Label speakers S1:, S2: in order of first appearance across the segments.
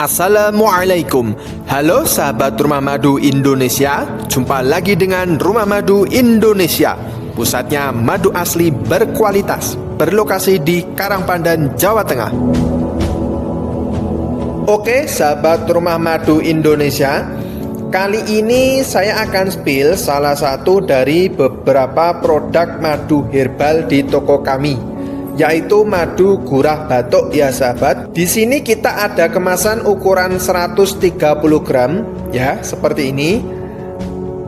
S1: Assalamualaikum. Halo sahabat Rumah Madu Indonesia. Jumpa lagi dengan Rumah Madu Indonesia. Pusatnya madu asli berkualitas, berlokasi di Karangpandan, Jawa Tengah. Oke sahabat Rumah Madu Indonesia, kali ini saya akan spill salah satu dari beberapa produk madu herbal di toko kami, yaitu madu gurah batuk ya sahabat. Di sini kita ada kemasan ukuran 130 gram ya, seperti ini.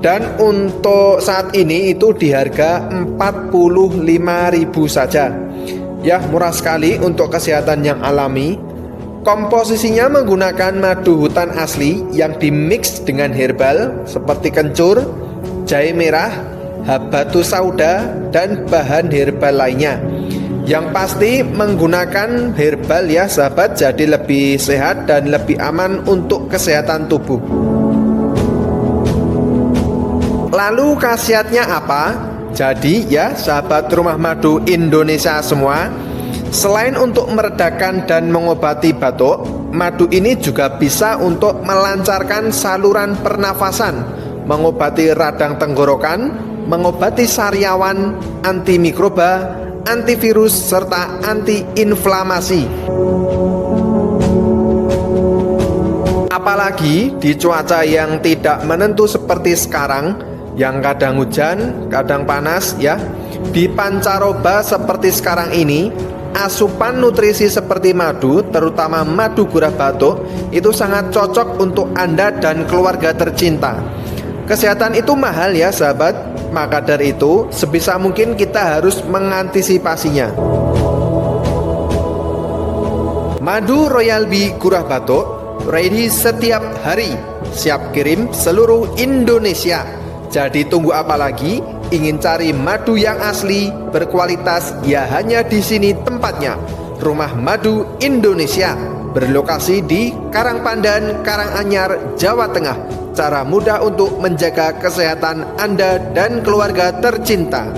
S1: Dan untuk saat ini itu di harga 45.000 saja. Ya, murah sekali untuk kesehatan yang alami. Komposisinya menggunakan madu hutan asli yang dimix dengan herbal seperti kencur, jahe merah, habatus sauda, dan bahan herbal lainnya. Yang pasti menggunakan herbal ya sahabat, jadi lebih sehat dan lebih aman untuk kesehatan tubuh. Lalu khasiatnya apa? Jadi ya sahabat Rumah Madu Indonesia semua, selain untuk meredakan dan mengobati batuk, madu ini juga bisa untuk melancarkan saluran pernafasan, mengobati radang tenggorokan, mengobati sariawan, antimikroba, antivirus, serta antiinflamasi. Apalagi di cuaca yang tidak menentu seperti sekarang, yang kadang hujan, kadang panas ya. Di pancaroba seperti sekarang ini, asupan nutrisi seperti madu, terutama madu gurah batuk, itu sangat cocok untuk Anda dan keluarga tercinta. Kesehatan itu mahal ya sahabat, maka dari itu sebisa mungkin kita harus mengantisipasinya. Madu Royal Bee Gurah Batuk ready setiap hari, siap kirim seluruh Indonesia. Jadi tunggu apa lagi? Ingin cari madu yang asli, berkualitas? Ya hanya di sini tempatnya. Rumah Madu Indonesia berlokasi di Karangpandan, Karanganyar, Jawa Tengah. Cara mudah untuk menjaga kesehatan Anda dan keluarga tercinta.